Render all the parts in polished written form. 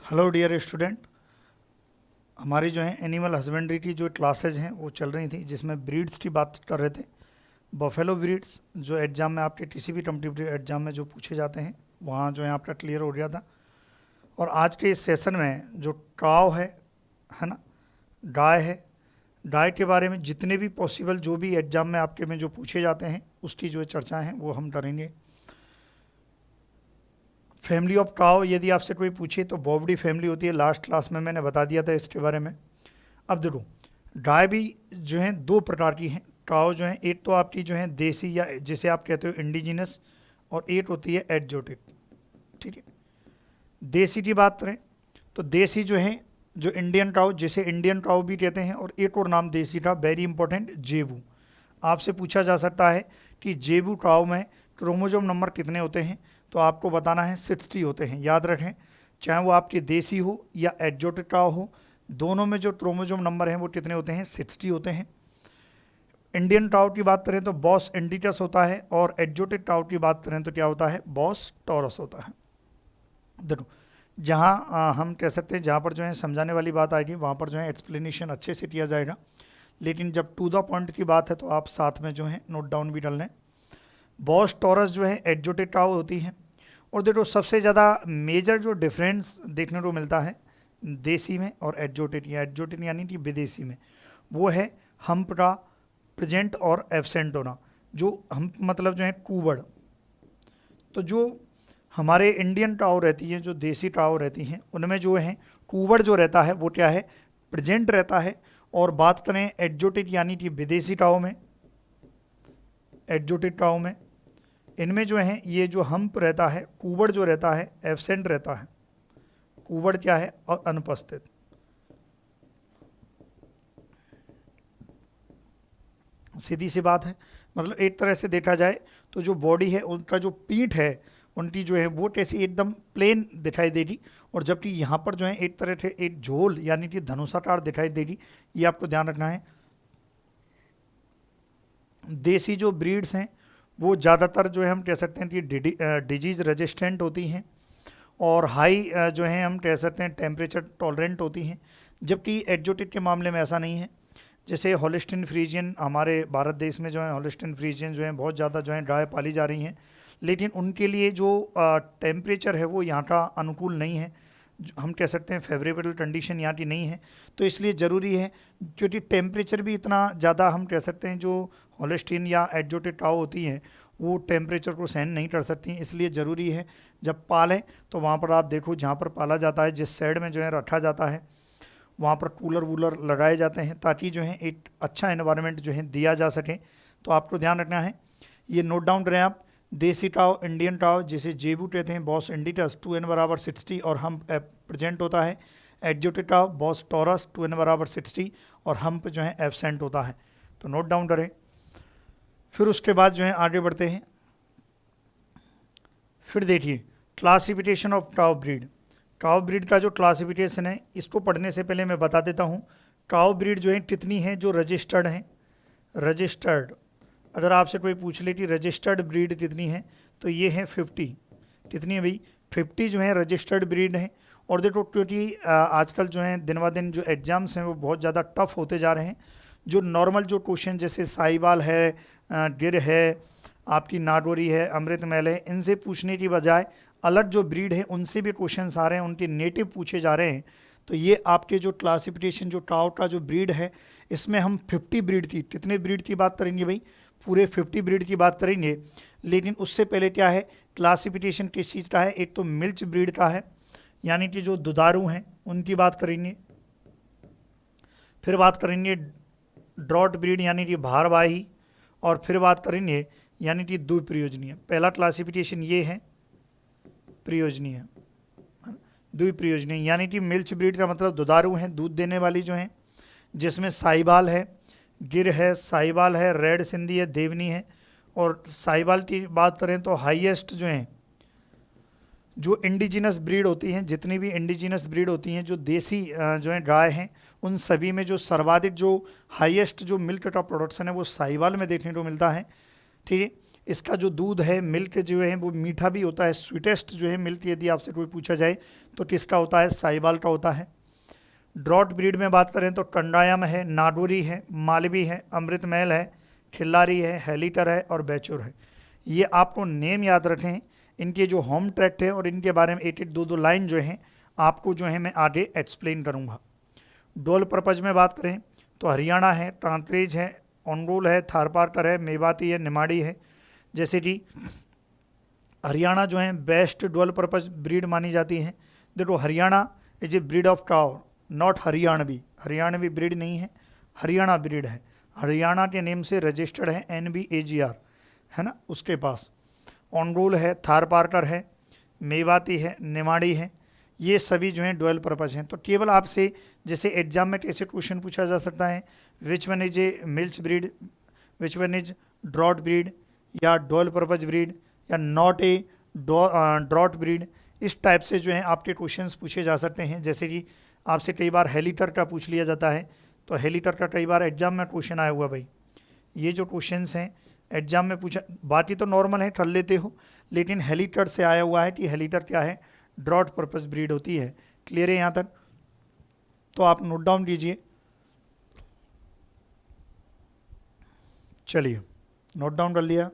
Hello dear student. हमारी जो है एनिमल हस्बेंड्री की जो क्लासेज हैं वो चल रही थी, जिसमें ब्रीड्स की बात कर रहे थे। बफेलो ब्रीड्स जो एग्ज़ाम में आपके किसी भी कम्पिटिटिव एग्जाम में जो पूछे जाते हैं वहाँ जो है आपका क्लियर हो गया था। और आज के इस सेशन में जो काव है ना, गाय है, गाय के बारे में जितने भी पॉसिबल जो भी एग्जाम में आपके में जो पूछे जाते हैं उसकी जो चर्चा है वो हम करेंगे। फैमिली ऑफ काव यदि आपसे कोई पूछे तो बोवडी फैमिली होती है। लास्ट क्लास में मैंने बता दिया था इसके बारे में। अब देखो, गाय भी जो है दो प्रकार की हैं। काव जो है, एक तो आपकी जो है देसी या जिसे आप कहते हो इंडिजिनस, और एक होती है एक्जोटिक। ठीक है, देसी की बात करें तो देसी जो है जो इंडियन काव, जिसे इंडियन काव भी कहते हैं, और एक और नाम देसी का वेरी इंपॉर्टेंट जेबू। आपसे पूछा जा सकता है कि जेबू काव में क्रोमोजोम नंबर कितने होते हैं, तो आपको बताना है 60 होते हैं। याद रखें, चाहे वो आपकी देसी हो या एक्जोटिक काव हो, दोनों में जो क्रोमोजोम नंबर हैं वो कितने होते हैं, 60 होते हैं। इंडियन काव की बात करें तो बॉस इंडिकस होता है, और एक्जोटिक काव की बात करें तो क्या होता है, बॉस टॉरस होता है। देखो, जहाँ हम कह सकते हैं जहाँ पर जो है समझाने वाली बात आएगी वहाँ पर जो है एक्सप्लेनेशन अच्छे से किया जाएगा, लेकिन जब टू द पॉइंट की बात है तो आप साथ में जो है नोट डाउन भी डाल लें। बॉस टॉरस जो है एक्जोटिक काव होती है। और देखो, सबसे ज़्यादा मेजर जो डिफरेंस देखने को मिलता है देसी में और एक्जोटिक, या एक्जोटिक यानी कि विदेशी में, वो है हम्प का प्रेजेंट और एब्सेंट होना। जो हम्प मतलब जो है कूबड़। तो जो हमारे इंडियन टाव रहती है, जो देसी टाव रहती हैं, उनमें जो है कूबड़ जो रहता है वो क्या है, प्रेजेंट रहता है। और बात करें एक्जोटिक यानी कि विदेशी टाव में, एक्जोटिक टाव में इनमें जो है ये जो हम्प रहता है, कूबड़ जो रहता है एब्सेंट रहता है। कूबड़ क्या है, और अनुपस्थित। सीधी सी बात है। मतलब एक तरह से देखा जाए तो जो बॉडी है, उनका जो पीठ है, उनकी जो है वो कैसी एकदम प्लेन दिखाई देगी, और जबकि यहाँ पर जो है एक तरह से एक झोल यानी कि धनुषाकार दिखाई देगी। ये आपको ध्यान रखना है। देसी जो ब्रीड्स हैं वो ज़्यादातर जो है हम कह सकते हैं कि डिजीज़ रेजिस्टेंट होती हैं, और हाई जो है हम कह सकते हैं टेम्परेचर टॉलरेंट होती हैं। जबकि एक्जोटिक के मामले में ऐसा नहीं है। जैसे हॉलिस्टीन फ्रीजियन, हमारे भारत देश में जो है हॉलिस्टीन फ्रीजियन जो है बहुत ज़्यादा जो है गाय पाली जा रही हैं, लेकिन उनके लिए जो टेम्परेचर है वो यहाँ का अनुकूल नहीं है। हम कह सकते हैं फेवरेबल कंडीशन यहाँ की नहीं है। तो इसलिए ज़रूरी है, क्योंकि टेम्परेचर भी इतना ज़्यादा हम कह सकते हैं जो हॉलिस्टीन या एक्जोटिक काऊ होती हैं वो टेम्परेचर को सहन नहीं कर सकती। इसलिए ज़रूरी है जब पालें तो वहाँ पर आप देखो, जहाँ पर पाला जाता है, जिस साइड में जो है रखा जाता है, वहाँ पर कूलर वूलर लगाए जाते हैं ताकि जो है एक अच्छा एनवायरनमेंट जो है दिया जा सके। तो आपको ध्यान रखना है, ये नोट डाउन करें आप। देसी टाव, इंडियन टाव जिसे जेबू कहते हैं, बॉस इंडिकस 2n बराबर 60 और हम प्रेजेंट होता है। एक्जोटिक टाव बॉस टॉरस 2n बराबर 60 और हम्प जो है एब्सेंट होता है। तो नोट डाउन करें। फिर उसके बाद जो है आगे बढ़ते हैं। फिर देखिए क्लासिफिकेशन ऑफ काव ब्रीड। काव ब्रीड का जो क्लासिफिकेशन है, इसको पढ़ने से पहले मैं बता देता हूँ काव ब्रीड जो है कितनी है जो रजिस्टर्ड हैं। रजिस्टर्ड, अगर आपसे कोई पूछ ले कि रजिस्टर्ड ब्रीड कितनी है, तो ये है 50। कितनी है भाई, 50 जो है रजिस्टर्ड ब्रीड है। और देखो, क्योंकि आजकल जो है दिन ब दिन जो एग्ज़ाम्स हैं वो बहुत ज़्यादा टफ होते जा रहे हैं। जो नॉर्मल जो क्वेश्चन जैसे साहिवाल है, गिर है, आपकी नागौरी है, अमृतमहल है, इनसे पूछने की बजाय अलग जो ब्रीड है उनसे भी क्वेश्चन आ रहे हैं, उनके नेटिव पूछे जा रहे हैं। तो ये आपके जो क्लासिफिकेशन जो काव का जो ब्रीड है, इसमें हम 50 ब्रीड की, कितने ब्रीड की बात करेंगे भाई, पूरे 50 ब्रीड की बात करेंगे। लेकिन उससे पहले क्या है, क्लासिफिकेशन किस चीज़ का है, एक तो मिल्च ब्रीड का है, यानी कि जो दुधारू हैं उनकी बात करेंगे। फिर बात करेंगे ड्रॉट ब्रीड यानी कि भारवाही, और फिर बात करेंगे यानी कि दूध प्रयोजनीय। पहला क्लासिफिकेशन ये है प्रयोजनीय, दूध प्रयोजनीय यानी कि मिल्च ब्रीड का मतलब दुधारू हैं, दूध देने वाली जो हैं, जिसमें साहिवाल है, गिर है, साहिवाल है, रेड सिंधी है, देवनी है। और साहिवाल की बात करें तो हाईएस्ट जो हैं, जो इंडिजिनस ब्रीड होती हैं, जितनी भी इंडिजिनस ब्रीड होती हैं जो देसी जो है गाय हैं, उन सभी में जो सर्वाधिक जो हाईएस्ट जो मिल्क का प्रोडक्शन है वो साहिवाल में देखने को मिलता है। ठीक है, इसका जो दूध है, मिल्क जो है वो मीठा भी होता है, स्वीटेस्ट जो है मिल्क यदि आपसे कोई पूछा जाए तो किसका होता है, साहिवाल का होता है। ड्रॉट ब्रीड में बात करें तो टंडायम है, नाडोरी है, मालवी है, अमृत महल है, खिल्लारी है, हेलीटर है और बैचुर है। ये आपको नेम याद रखें, इनके जो होम ट्रैक्ट है और इनके बारे में एक एक दो दो लाइन जो हैं आपको जो है मैं आगे एक्सप्लेन करूँगा। डोल पर्पज में बात करें तो हरियाणा है, कांकरेज है, ओंगोल है, थारपारकर है, मेवाती है, निमाड़ी है। जैसे कि हरियाणा जो है बेस्ट डुअल पर्पज ब्रीड मानी जाती है। देखो Haryana is a breed of cow, not Haryanvi, Haryanvi breed नहीं है, हरियाणा ब्रीड है, हरियाणा के नेम से रजिस्टर्ड है, NBAGR है ना उसके पास। ओंगोल है, थारपारकर है, मेवाती है, निमाड़ी है, ये सभी जो हैं डुअल पर्पज हैं। तो केवल आपसे जैसे एग्जाम में ऐसे क्वेश्चन पूछा जा सकता है, which one is a milch breed, which one is draught breed, या डुअल पर्पज ब्रीड, या नॉट ए ड्रॉट ब्रीड। इस टाइप से जो है आपके क्वेश्चंस पूछे जा सकते हैं। जैसे कि आपसे कई बार हेलीटर का पूछ लिया जाता है, तो हेलीटर का कई बार एग्जाम में क्वेश्चन आया हुआ भाई। ये जो क्वेश्चंस हैं एग्जाम में पूछा, बाकी तो नॉर्मल है कर लेते हो, लेकिन हेलीटर से आया हुआ है कि हेलीटर क्या है, ड्रॉट पर्पस ब्रीड होती है। क्लियर है यहाँ तक? तो आप नोट डाउन कीजिए। चलिए नोट डाउन कर लिया।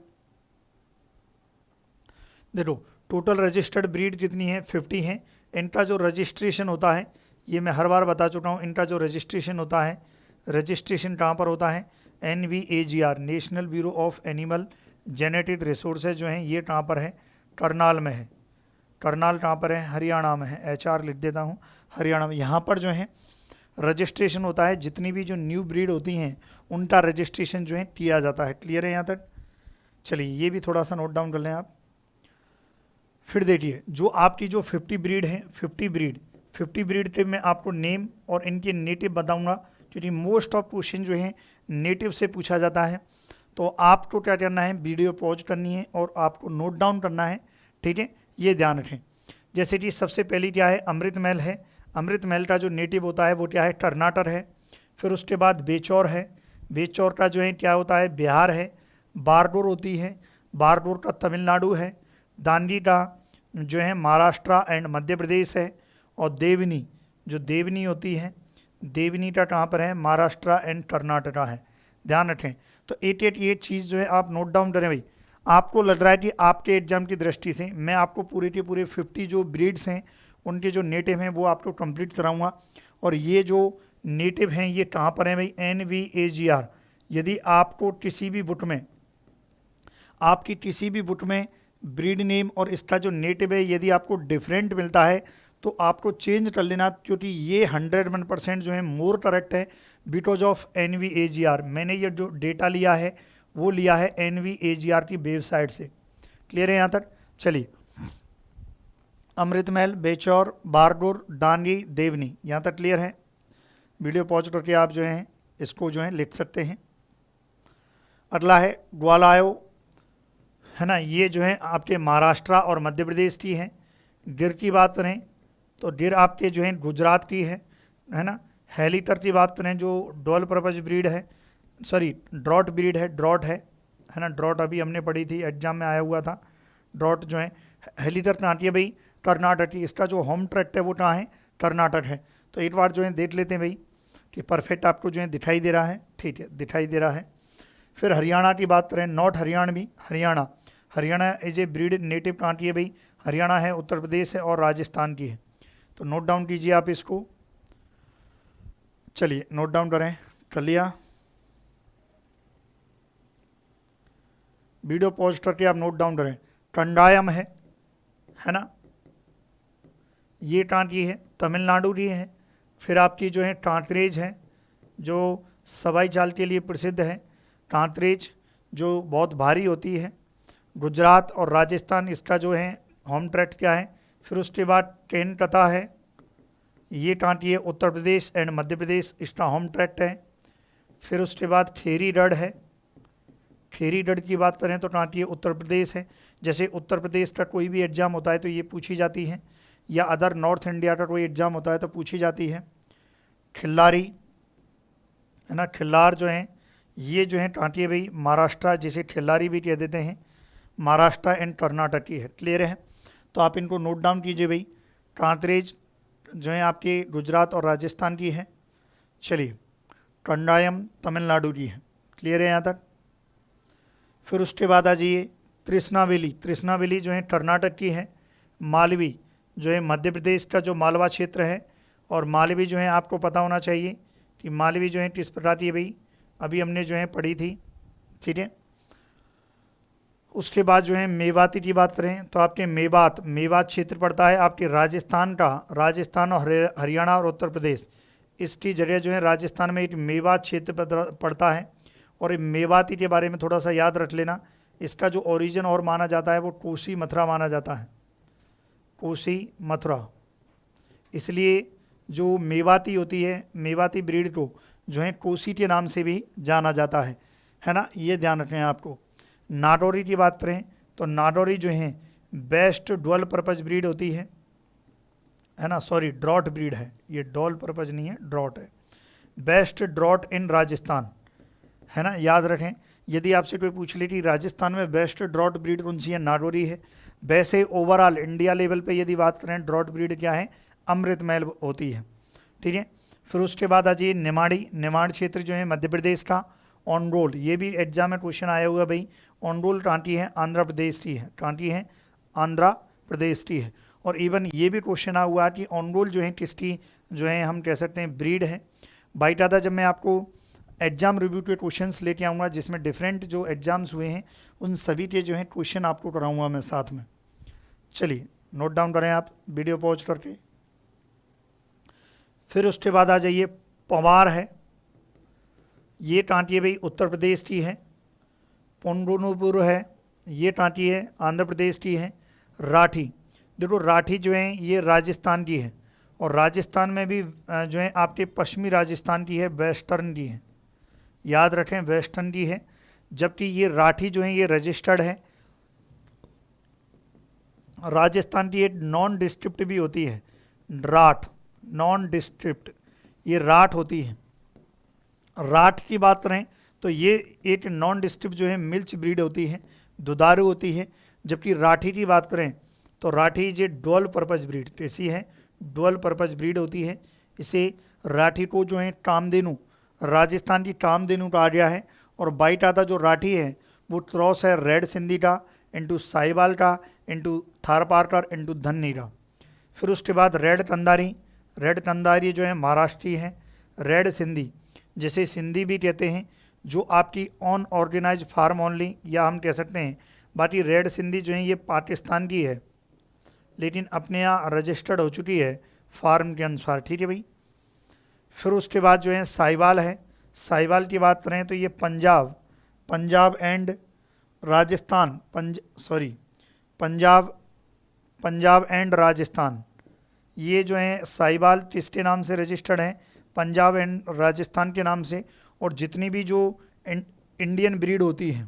देखो टोटल रजिस्टर्ड ब्रीड कितनी है, 50 है। इनका जो रजिस्ट्रेशन होता है, ये मैं हर बार बता चुका हूँ, इनका जो रजिस्ट्रेशन होता है, रजिस्ट्रेशन कहाँ पर होता है, NBAGR, national bureau of animal genetic resources जो हैं ये कहाँ पर है, करनाल में है। करनाल कहाँ पर है, हरियाणा में है। HR लिख देता हूँ, हरियाणा में। यहाँ पर जो है रजिस्ट्रेशन होता है, जितनी भी जो न्यू ब्रीड होती हैं उनका रजिस्ट्रेशन जो है किया जाता है। क्लियर है यहाँ तक? चलिए ये भी थोड़ा सा नोट डाउन कर लें आप। फिर देखिए जो आपकी जो 50 ब्रीड है, 50 ब्रीड के मैं आपको नेम और इनके नेटिव बताऊंगा, क्योंकि मोस्ट ऑफ क्वेश्चन जो है नेटिव से पूछा जाता है। तो आपको क्या करना है, वीडियो पॉज करनी है और आपको नोट डाउन करना है, ठीक है, ये ध्यान रखें। जैसे कि सबसे पहली क्या है, अमृत महल है। अमृत महल का जो नेटिव होता है वो क्या है, कर्नाटक है। फिर उसके बाद बेचौर है, बेचौर का जो है क्या होता है, बिहार है। बारडोर होती है, बारडोर का तमिलनाडु है। दांडी का जो है महाराष्ट्र एंड मध्य प्रदेश है। और देवनी, जो देवनी होती है, देवनी का कहाँ पर है, महाराष्ट्र एंड कर्नाटका है। ध्यान रखें। तो 8 ये चीज़ जो है आप नोट डाउन करें भाई। आपको लग रहा है कि आपके एग्जाम की दृष्टि से मैं आपको पूरे के पूरे 50 जो ब्रीड्स हैं उनके जो नेटिव हैं वो आपको कंप्लीट कराऊंगा। और ये जो नेटिव हैं ये कहाँ पर हैं भाई, NBAGR। यदि आपको किसी भी बुक में, आपकी किसी भी बुक में ब्रीड नेम और इसका जो नेटिव है यदि आपको डिफरेंट मिलता है तो आपको चेंज कर लेना, क्योंकि ये 101% जो है मोर करेक्ट है बिकॉज ऑफ NBAGR। मैंने ये जो डेटा लिया है वो लिया है NBAGR की वेबसाइट से। क्लियर है यहाँ तक? चलिए अमृत महल, बेचौर, बारडोर, डांगी, देवनी, यहाँ तक क्लियर है? वीडियो पॉज करके आप जो है इसको जो है लिख सकते हैं। अगला है ग्वालायो, है ना, ये जो है आपके महाराष्ट्र और मध्य प्रदेश की है। गिर की बात करें तो गिर आपके जो है गुजरात की है ना। हेलीटर की बात करें जो डुअल पर्पज ब्रीड है, सॉरी ड्रॉट ब्रीड है, ड्रॉट है ना। ड्रॉट अभी हमने पढ़ी थी, एग्जाम में आया हुआ था। ड्रॉट जो है, हेलीटर कहाँ की है भाई, कर्नाटक की। इसका जो होम ट्रैक्ट है वो कहाँ है, कर्नाटक है। तो एक बार जो है देख लेते हैं भाई कि परफेक्ट आपको जो है दिखाई दे रहा है, ठीक है, दिखाई दे रहा है। फिर हरियाणा की बात करें, not Haryanvi, Haryana. Haryana is a breed, native कहाँ की है भाई, हरियाणा है, उत्तर प्रदेश है और राजस्थान की है। तो नोट डाउन कीजिए आप इसको। चलिए नोट डाउन करें, कर लिया? वीडियो पॉज करके आप नोट डाउन करें। कंडायम है ना, ये कहाँ की है, तमिलनाडु की है। फिर आपकी जो है कांकरेज है जो सवाई चाल के लिए प्रसिद्ध है। कांकरेज जो बहुत भारी होती है। गुजरात और राजस्थान इसका जो है होम ट्रैक्ट क्या है। फिर उसके बाद केनकथा है, ये कहाँ की है, उत्तर प्रदेश एंड मध्य प्रदेश, इसका होम ट्रैक्ट है। फिर उसके बाद खेरी डड है। खेरी डड की बात करें तो कहाँ की है, उत्तर प्रदेश है। जैसे उत्तर प्रदेश का कोई भी एग्जाम होता है तो ये पूछी जाती है, या अदर नॉर्थ इंडिया का कोई एग्जाम होता है तो पूछी जाती है। खिल्लारी है ना, खिल्लार जो है ये जो है कहाँ की है भाई, महाराष्ट्र, जिसे खिल्लारी भी कह देते हैं, महाराष्ट्र एंड कर्नाटक की है। क्लियर है? तो आप इनको नोट डाउन कीजिए भाई। कांकरेज जो है आपके गुजरात और राजस्थान की है। चलिए, कंडायम तमिलनाडु की है। क्लियर है यहाँ तक? फिर उसके बाद आ जाइए तृष्णावेली। तृष्णावेली जो है कर्नाटक की है। मालवी जो है मध्य प्रदेश का जो मालवा क्षेत्र है, और मालवी जो है आपको पता होना चाहिए कि मालवी जो है किस प्रकार की है भाई, अभी हमने जो है पढ़ी थी। ठीक है? उसके बाद जो है मेवाती की बात करें तो आपके मेवात क्षेत्र पड़ता है आपके राजस्थान का। राजस्थान और हरियाणा और उत्तर प्रदेश, इसकी जगह जो है राजस्थान में एक मेवात क्षेत्र पड़ता है। और मेवाती के बारे में थोड़ा सा याद रख लेना, इसका जो ओरिजिन और माना जाता है वो कोसी मथुरा माना जाता है। कोसी मथुरा, इसलिए जो मेवाती होती है, मेवाती ब्रीड को जो है कोसी के नाम से भी जाना जाता है ना? ये ध्यान रखना है आपको। नाडोरी की बात करें तो नाडोरी जो है बेस्ट डुअल पर्पज ब्रीड होती है ना? सॉरी, ड्रॉट ब्रीड है ये, डॉल पर्पज नहीं है, ड्रॉट है। बेस्ट ड्रॉट इन राजस्थान, है ना? याद रखें, यदि आपसे कोई पूछ ले कि राजस्थान में बेस्ट ड्रॉट ब्रीड कौन सी है, नाडोरी है। वैसे ओवरऑल इंडिया लेवल पे यदि बात करें ड्रॉट ब्रीड क्या है, अमृतमहल होती है। ठीक है? फिर उसके बाद आ जाइए निमाड़ी। निमाड़ क्षेत्र जो है मध्य प्रदेश का। ऑनरोल, ये भी एग्जाम में क्वेश्चन आया हुआ भाई। ऑनरोल कांटी है आंध्र प्रदेश की है, कांटी है आंध्र प्रदेश की है। और इवन ये भी क्वेश्चन आया हुआ कि ऑनरोल जो है किसकी जो है हम कह सकते हैं ब्रीड है। बाई दादा जब मैं आपको एग्जाम रिव्यू के क्वेश्चंस लेके आऊँगा जिसमें डिफरेंट जो एग्जाम्स हुए हैं उन सभी के जो है क्वेश्चन आपको कराऊंगा मैं साथ में। चलिए नोट डाउन करें आप वीडियो पॉज करके। फिर उसके बाद आ जाइए पवार है, ये टाँटी है भाई उत्तर प्रदेश की है। पोंडोनुपुर है, ये टाँटी है आंध्र प्रदेश की है। राठी, देखो राठी जो है ये राजस्थान की है, और राजस्थान में भी जो है आपके पश्चिमी राजस्थान की है, वेस्टर्न की है। याद रखें वेस्टर्न की है। जबकि ये राठी जो है ये रजिस्टर्ड है। राजस्थान की एक नॉन डिस्ट्रिक्ट भी होती है, राठ, नॉन डिस्ट्रिक्ट, ये राठ होती है। राठ की बात करें तो ये एक नॉन डिस्ट्रिक्ट जो है मिल्च ब्रीड होती है, दुधारू होती है। जबकि राठी की बात करें तो राठी ये डुअल पर्पज ब्रीड कैसी है, डुअल पर्पज ब्रीड होती है। इसे राठी को जो है कामधेनु, राजस्थान की कामधेनु कहा गया है। और बाइट आता जो राठी है वो क्रॉस है रेड सिंधी का इंटू साहिवाल का इंटू थारपारकर इंटू धन्नी का। फिर उसके बाद रेड कंदारी, रेड कंदारी जो है महाराष्ट्री है। रेड सिंधी, जैसे सिंधी भी कहते हैं, जो आपकी ऑन ऑर्गेनाइज फार्म ओनली, या हम कह सकते हैं बाकी रेड सिंधी जो है ये पाकिस्तान की है लेकिन अपने यहाँ रजिस्टर्ड हो चुकी है फार्म के अनुसार। ठीक है भाई? फिर उसके बाद जो है साहिवाल है। साहिवाल की बात करें तो ये पंजाब एंड राजस्थान, पंजाब एंड राजस्थान, ये जो है साहिवाल किसके नाम से रजिस्टर्ड है, पंजाब एंड राजस्थान के नाम से। और जितनी भी जो इंडियन ब्रीड होती है,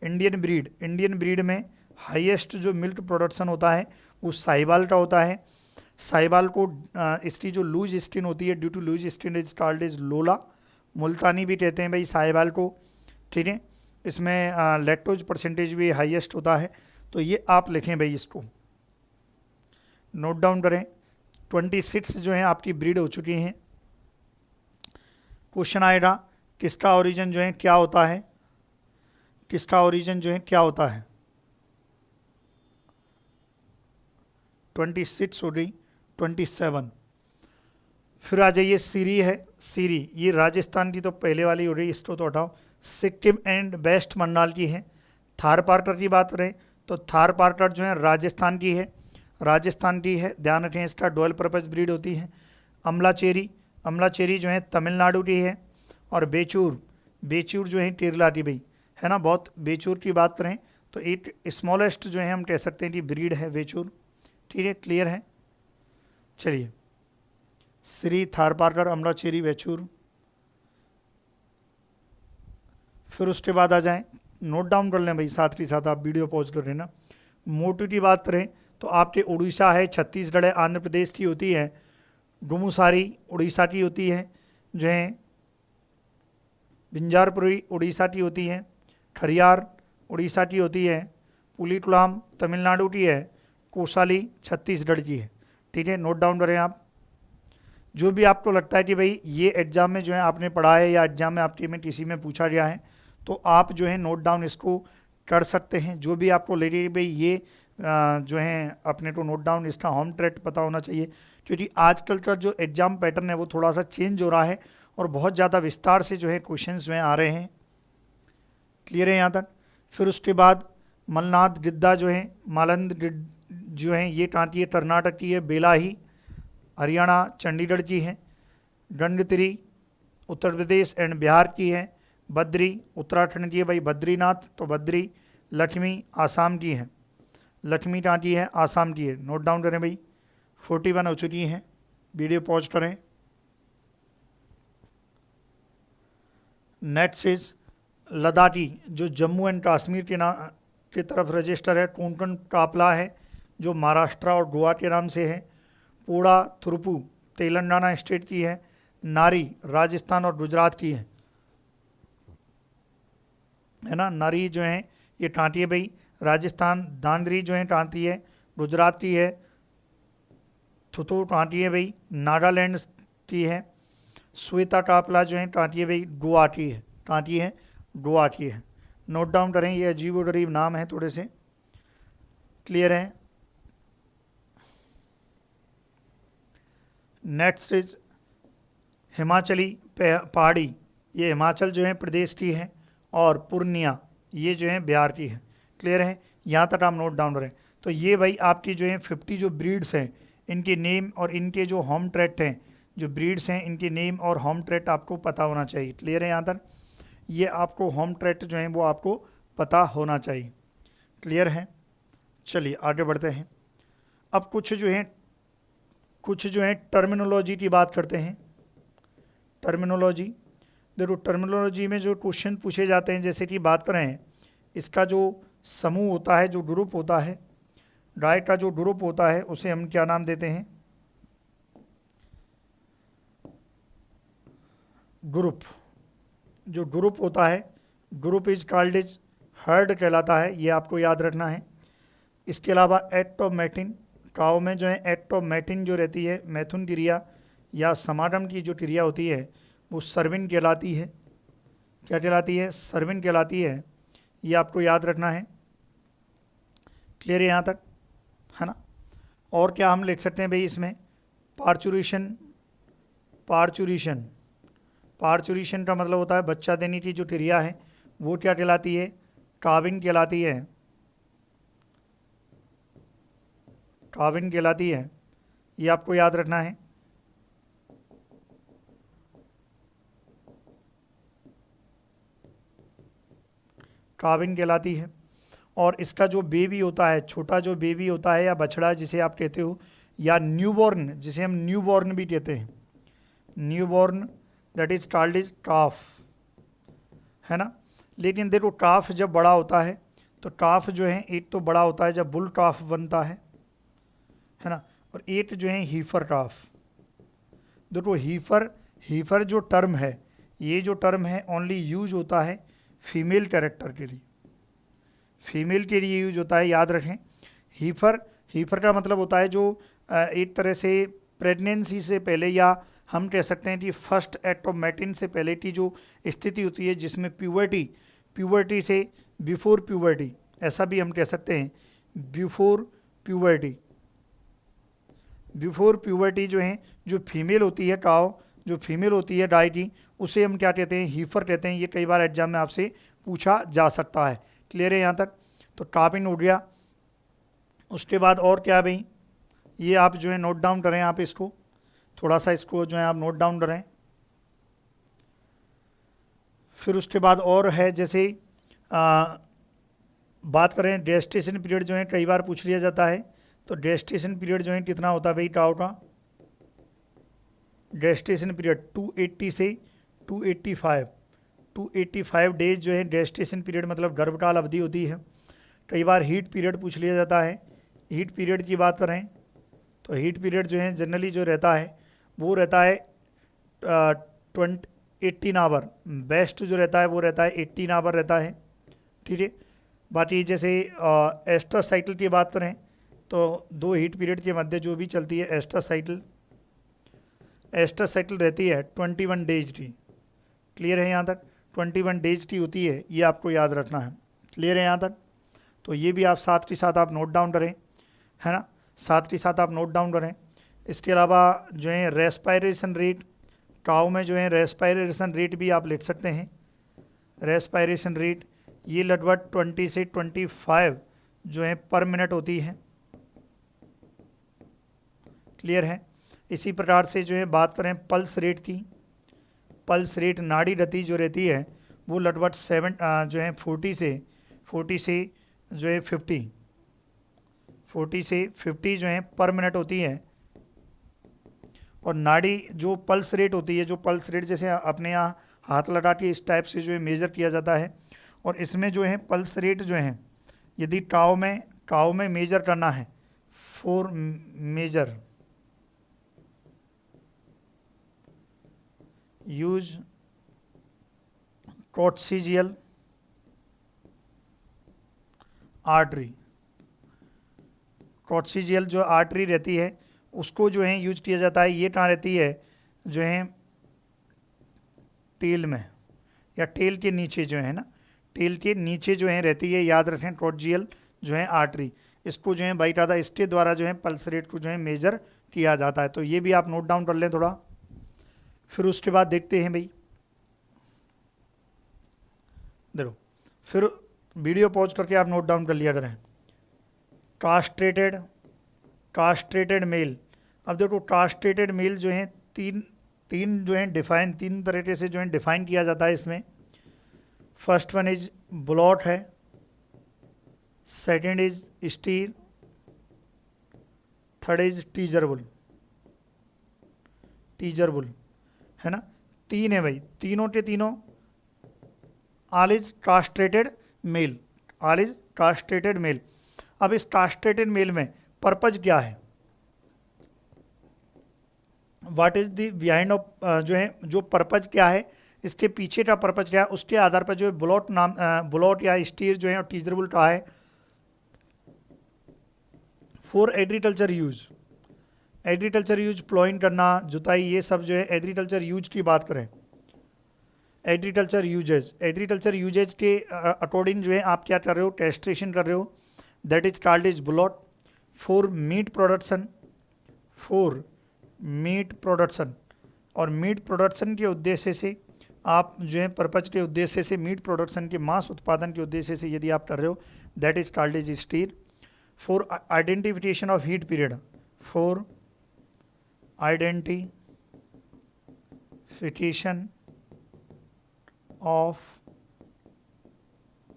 इंडियन ब्रीड में हाईएस्ट जो मिल्क प्रोडक्शन होता है वो साहिवाल का होता है। साहिवाल को इसकी जो लूज स्किन होती है, due to loose skin is called is लोला, मुल्तानी भी कहते हैं भाई साहिवाल को। ठीक है? इसमें लैक्टोज परसेंटेज भी हाईएस्ट होता है। तो ये आप लिखें भाई, इसको नोट डाउन करें। 26 जो है आपकी ब्रीड हो चुकी हैं। क्वेश्चन आएगा किसका ओरिजिन जो है क्या होता है, किसका ओरिजिन जो है क्या होता है। 26 हो गई, 27। फिर आ जाइए सीरी है। सीरी ये राजस्थान की तो पहले वाली हो रही, इसको तो हटाओ। सिक्किम एंड वेस्ट बंगाल की है। थारपारकर की बात करें तो थारपारकर जो है राजस्थान की है, ध्यान रखें इसका डुअल पर्पज ब्रीड होती है। अमलाचेरी जो है तमिलनाडु की है। और बेचूर जो है केरला की भाई, है ना? बहुत बेचूर की बात करें तो एक स्मॉलेस्ट जो है हम कह सकते हैं कि ब्रीड है बेचूर। ठीक है? क्लियर है? चलिए श्री, थारपारकर, अमलाचेरी, बेचूर। फिर उसके बाद आ जाएं, नोट डाउन कर लें भाई साथ ही साथ, आप वीडियो पॉज कर लेना। मोटू की बात करें तो आपके उड़ीसा है, छत्तीसगढ़ है, आंध्र प्रदेश की होती है। गुमुसारी उड़ीसा की होती है, जो है बिंजारपुरी उड़ीसा की होती है। खरियार उड़ीसा की होती है। पुलिकुलाम तमिलनाडु की है, कोसाली छत्तीसगढ़ की है। ठीक है, नोट डाउन करें आप। जो भी आपको लगता है कि भाई ये एग्जाम में जो है आपने पढ़ा है या एग्जाम में आपके में टीसी में पूछा गया है, तो आप जो है नोट डाउन इसको कर सकते हैं। जो भी आपको लगे भाई ये जो है अपने को नोट डाउन इसका होम थ्रेट पता होना चाहिए, क्योंकि आजकल का जो एग्जाम पैटर्न है वो थोड़ा सा चेंज हो रहा है और बहुत ज़्यादा विस्तार से जो है क्वेश्चंस जो है आ रहे हैं। क्लियर है यहाँ तक। फिर उसके बाद मलनाथ गिद्दा जो है, मालंद जो है ये कहाँ की है, कर्नाटक की है। बेलाही हरियाणा चंडीगढ़ की है। गंगोत्री उत्तर प्रदेश एंड बिहार की है। बद्री उत्तराखंड की है भाई, बद्रीनाथ तो बद्री। लक्ष्मी आसाम की है, लक्ष्मी कहाँ की है, आसाम की है। नोट डाउन करें भाई, 41 हो चुकी हैं। वीडियो पॉज करें। नेक्स्ट इज लद्दाखी, जो जम्मू एंड कश्मीर के तरफ रजिस्टर है। कोंकण कापला है जो महाराष्ट्र और गोवा के नाम से है। पोड़ा थुरपू तेलंगाना स्टेट की है। नारी राजस्थान और गुजरात की है ना। नारी जो है ये टाँटी है भाई, राजस्थान। दांदरी जो है टाँटी है, गुजरात की है। थुथु टाँटी है भाई, नागालैंड की है। श्वेता कापला जो है टाँटी है भाई, गोवा की है। टाँटी है, गोवा की है। नोट डाउन करें, ये अजीब और गरीब नाम है थोड़े से। क्लियर है। नेक्स्ट इज हिमाचली पहाड़ी, ये हिमाचल जो है प्रदेश की है। और पूर्णिया ये जो है बिहार की है। क्लियर है, यहाँ तक आप नोट डाउन करें। तो ये भाई आपकी जो है 50 जो ब्रीड्स हैं इनके नेम और इनके जो होम ट्रेट हैं, जो ब्रीड्स हैं इनके नेम और होम ट्रेट आपको पता होना चाहिए। क्लियर है यहाँ तक। ये आपको होम ट्रेट जो है वो आपको पता होना चाहिए। क्लियर है। चलिए आगे बढ़ते हैं। अब कुछ जो है टर्मिनोलॉजी की बात करते हैं। टर्मिनोलॉजी, देखो टर्मिनोलॉजी में जो क्वेश्चन पूछे जाते हैं, जैसे कि बात करें इसका जो समूह होता है, जो ग्रुप होता है, गाय का जो ग्रुप होता है उसे हम क्या नाम देते हैं, ग्रुप। जो ग्रुप होता है, group is called is heard कहलाता है, ये आपको याद रखना है। इसके अलावा एटोमेटिन, काव में जो है एटोमेटिन जो रहती है, मैथुन क्रिया या समागम की जो क्रिया होती है वो सर्विन कहलाती है। क्या कहलाती है, सर्विन कहलाती है। ये आपको याद रखना है। क्लियर है यहाँ तक, है ना। और क्या हम लिख सकते हैं भाई इसमें, पार्चुरेशन। पार्चुरेशन, पार्चुरेशन का मतलब होता है बच्चा देने की जो क्रिया है वो क्या कहलाती है, काविन कहलाती है। काविन कहलाती है, ये आपको याद रखना है। काविन कहलाती है। और इसका जो बेबी होता है, छोटा जो बेबी होता है या बछड़ा जिसे आप कहते हो, या न्यूबॉर्न जिसे हम न्यूबॉर्न भी कहते हैं, newborn that is called is calf, है ना। लेकिन देखो काफ जब बड़ा होता है तो काफ जो है एक तो बड़ा होता है जब बुल काफ बनता है ना, और एक जो है हीफर काफ। देखो हीफर जो टर्म है, ये जो टर्म है ओनली यूज होता है फीमेल कैरेक्टर के लिए, फीमेल के लिए यूज होता है, याद रखें। हीफर का मतलब होता है जो एक तरह से प्रेगनेंसी से पहले, या हम कह सकते हैं कि फर्स्ट एटोमेटिन से पहले की जो स्थिति होती है जिसमें प्यूबर्टी से बिफोर प्यूबर्टी, ऐसा भी हम कह सकते हैं, बिफोर प्यूबर्टी जो है, जो फीमेल होती है काव, जो फीमेल होती है गाय की, उसे हम क्या कहते हैं, हीफर कहते हैं। ये कई बार एग्जाम में आपसे पूछा जा सकता है। क्लियर है यहाँ तक। तो कापिन हो गया। उसके बाद और क्या है भाई, ये आप जो है नोट डाउन करें, आप इसको थोड़ा सा इसको जो है आप नोट डाउन करें। फिर उसके बाद और है, जैसे बात करें गेस्टेशन पीरियड जो है कई बार पूछ लिया जाता है। तो गेस्टेशन पीरियड जो है कितना होता है भाई काऊ का, गेस्टेशन पीरियड 280 से 285 डेज जो है गेस्टेशन पीरियड, मतलब गर्भकाल अवधि होती है। कई बार हीट पीरियड पूछ लिया जाता है। हीट पीरियड की बात करें तो हीट पीरियड जो है जनरली जो रहता है वो रहता है 18 आवर। बेस्ट जो रहता है वो रहता है 18 आवर रहता है। ठीक है। बाकी जैसे एस्टर साइकिल की बात करें तो 2 हीट पीरियड के मध्य जो भी चलती है एस्टर साइकिल रहती है 21 डेज की। क्लियर है यहाँ तक? 21 डेज की होती है, ये आपको याद रखना है। क्लियर है यहाँ तक? तो ये भी आप साथ के साथ आप नोट डाउन करें, है ना, साथ के साथ आप नोट डाउन करें। इसके अलावा जो है रेस्पायरेशन रेट, काऊ में जो है रेस्पायरेशन रेट भी आप लिख सकते हैं। रेस्पायरेशन रेट ये लगभग 20 से 25 जो है पर मिनट होती है। क्लियर है? इसी प्रकार से जो है बात करें पल्स रेट की, पल्स रेट नाड़ी गति जो रहती है वो लगभग 40 से जो है 50 जो है पर मिनट होती है। और नाड़ी जो पल्स रेट होती है, जो पल्स रेट जैसे अपने यहाँ हाथ लगा के इस टाइप से जो है मेज़र किया जाता है, और इसमें जो है पल्स रेट जो है यदि टाउ में मेजर करना है, फॉर मेजर यूज कोक्सीजियल आर्टरी। कोक्सीजियल जो आर्टरी रहती है उसको जो है यूज किया जाता है। ये कहाँ रहती है? जो है टेल में, या टेल के नीचे जो है ना, टेल के नीचे जो है रहती है, याद रखें, कोक्सीजियल जो है आर्टरी। इसको जो है बाकायदा इसके द्वारा जो है पल्स रेट को जो है मेजर किया जाता है। तो ये भी आप नोट डाउन कर लें थोड़ा। फिर उसके बाद देखते हैं भाई, देखो फिर वीडियो पॉज करके आप नोट डाउन कर लिया करें। Castrated male. अब देखो कास्ट्रेटेड मेल जो है तीन जो है डिफाइन, 3 तरीके से जो है डिफाइन किया जाता है इसमें। फर्स्ट वन इज ब्लॉट है, second is steer, third is teaser bull है ना। 3 है भाई, तीनों के तीनों all is castrated male, all is castrated male. अब इस कास्ट्रेटेड मेल में पर्पज क्या है, what is the behind of जो है जो पर्पज क्या है, इसके पीछे का पर्पज क्या है, उसके आधार पर जो है ब्लॉट या स्टीर जो है और टीजरबुल का है। फॉर एग्रीकल्चर यूज प्लॉइंग करना, जुताई, ये सब जो है एग्रीकल्चर यूज की बात करें। एग्रीकल्चर यूजेज के अकॉर्डिंग जो है आप क्या कर रहे हो, टेस्ट्रेशन कर रहे हो, that is called is blot. For meat production और मीट प्रोडक्शन के उद्देश्य से आप जो है पर्पज के उद्देश्य से, मीट प्रोडक्शन के मांस उत्पादन के उद्देश्य से यदि आप कर रहे हो, that is called is stir. For identification of heat period, for identification of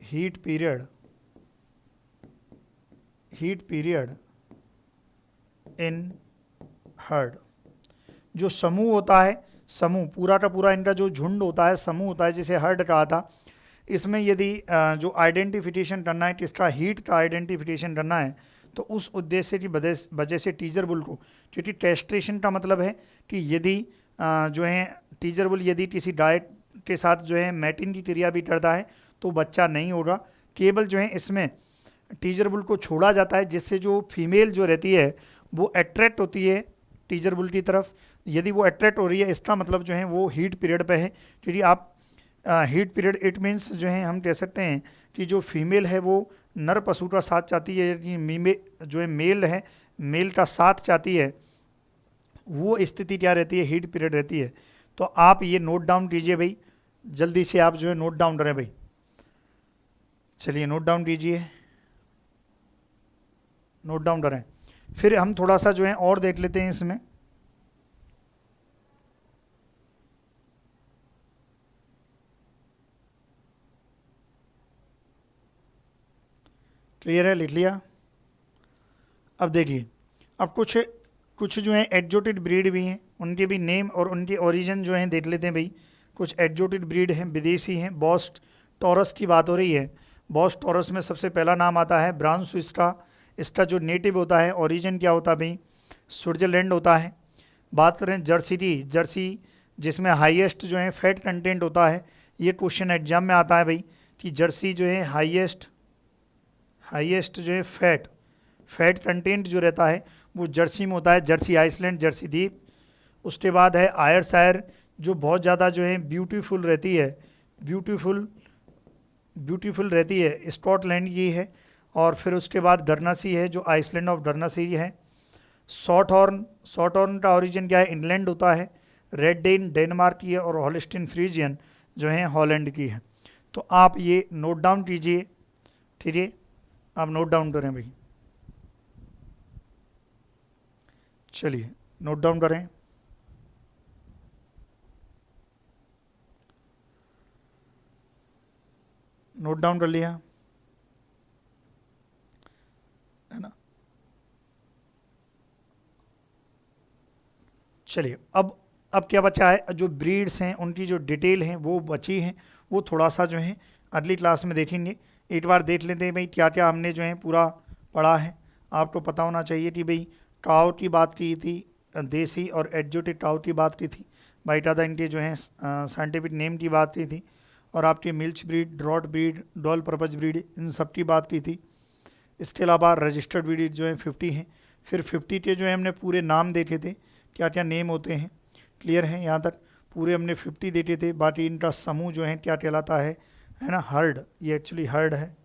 heat period in heard. जो समूह होता है, समूह पूरा का पूरा इनका जो झुंड होता है, समूह होता है, जिसे हर्ड कहा था, इसमें यदि जो आइडेंटिफिकेशन करना है, किसका, हीट का आइडेंटिफिकेशन करना है, तो उस उद्देश्य की वजह से टीजरबुल को, क्योंकि टेस्ट्रेशन का मतलब है कि यदि जो है टीजरबुल यदि किसी डाइट के साथ जो है मैटिन की क्रिया भी करता है तो बच्चा नहीं होगा। केवल जो है इसमें टीजरबुल को छोड़ा जाता है, जिससे जो फीमेल जो रहती है वो अट्रैक्ट होती है टीजरबुल की तरफ। यदि वो अट्रैक्ट हो रही है, इसका मतलब जो है वो हीट पीरियड पे है, क्योंकि आप हीट पीरियड इट मीन्स जो है हम कह सकते हैं कि जो फीमेल है वो नर पशु का साथ चाहती है, जो है मेल है, मेल का साथ चाहती है, वो स्थिति क्या रहती है, हीट पीरियड रहती है। तो आप ये नोट डाउन कीजिए भाई, जल्दी से आप जो है नोट डाउन करें भाई। चलिए नोट डाउन कीजिए, नोट डाउन करें। फिर हम थोड़ा सा जो है और देख लेते हैं इसमें। क्लियर है, लिख लिया। अब देखिए, अब कुछ जो है एग्जोटिक ब्रीड भी हैं, उनके भी नेम और उनके ओरिजिन जो हैं देख लेते हैं भाई। कुछ एग्जोटिक ब्रीड हैं, विदेशी हैं। बॉस टॉरस की बात हो रही है। बॉस टॉरस में सबसे पहला नाम आता है ब्राउन स्विस का। इसका जो नेटिव होता है, ओरिजिन क्या होता है भाई, स्विट्जरलैंड होता है। बात करें जर्सी की, जर्सी जिसमें हाईएस्ट जो है फैट कंटेंट होता है, ये क्वेश्चन एग्जाम में आता है भाई कि जर्सी जो है हाईएस्ट हाईएस्ट जो है फैट कंटेंट जो रहता है वो जर्सी में होता है, जर्सी आइसलैंड, जर्सी द्वीप। उसके बाद है आयरशायर जो बहुत ज़्यादा जो है ब्यूटीफुल रहती है, स्कॉटलैंड की है। और फिर उसके बाद गर्नासी है जो आइसलैंड ऑफ गर्नासी है। शॉर्ट हॉर्न का ओरिजिन क्या है, इंग्लैंड होता है। रेड डेन डेनमार्क की है और हॉलिस्टीन फ्रीजियन जो है हॉलैंड की है। तो आप ये नोट डाउन कीजिए, ठीक है, आप नोट डाउन करें भाई, चलिए नोट डाउन करें। नोट डाउन कर लिया है ना। चलिए अब क्या बचा है, जो ब्रीड्स हैं उनकी जो डिटेल हैं वो बची हैं, वो थोड़ा सा जो है अगली क्लास में देखेंगे। एक बार देख लेते हैं भाई क्या क्या हमने जो है पूरा पढ़ा है। आपको पता होना चाहिए कि भाई काऊ की बात की थी, देसी और एग्जोटिक काऊ की बात की थी, बाइटादा इनके जो है साइंटिफिक नेम की बात की थी, और आपकी milch breed, draught breed, dual purpose breed, इन सब की बात की थी। इसके अलावा रजिस्टर्ड ब्रीड जो है 50 हैं। फिर 50 के जो है हमने पूरे नाम देखे थे, क्या क्या नेम होते हैं, क्लियर है यहाँ तक, पूरे हमने 50 देखे थे। बाकी इनका समूह जो है क्या कहलाता है ना, हर्ड, ये एक्चुअली हर्ड है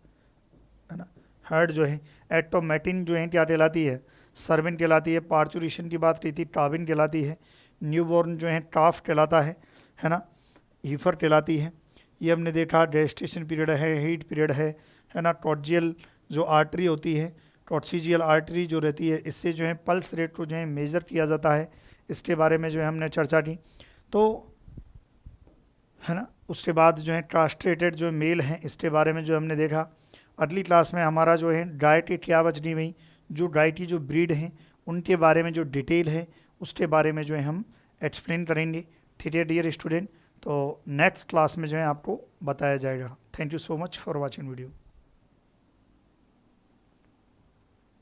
ना। हर्ड जो है एटोमेटिन जो है क्या कहलाती है, सर्विन कहलाती है। पार्चुरेशन की बात की थी, टाविन कहलाती है। न्यूबॉर्न जो है टाफ कहलाता है ना, हीफर कहलाती है। ये हमने देखा गेस्टेशन पीरियड है, हीट पीरियड है ना। टॉर्जियल जो आर्टरी होती है, टॉर्सिजियल आर्टरी जो रहती है, इससे जो है पल्स रेट को जो है मेज़र किया जाता है, इसके बारे में जो है हमने चर्चा की। तो है ना, उसके बाद जो है कास्ट्रेटेड जो मेल हैं इसके बारे में जो हमने देखा। अगली क्लास में हमारा जो है गाय की क्या बचनी हुई, जो गाय की जो ब्रीड हैं उनके बारे में जो डिटेल है उसके बारे में जो है हम एक्सप्लेन करेंगे, ठीक है डियर स्टूडेंट। तो नेक्स्ट क्लास में जो है आपको बताया जाएगा। Thank you so much for watching video.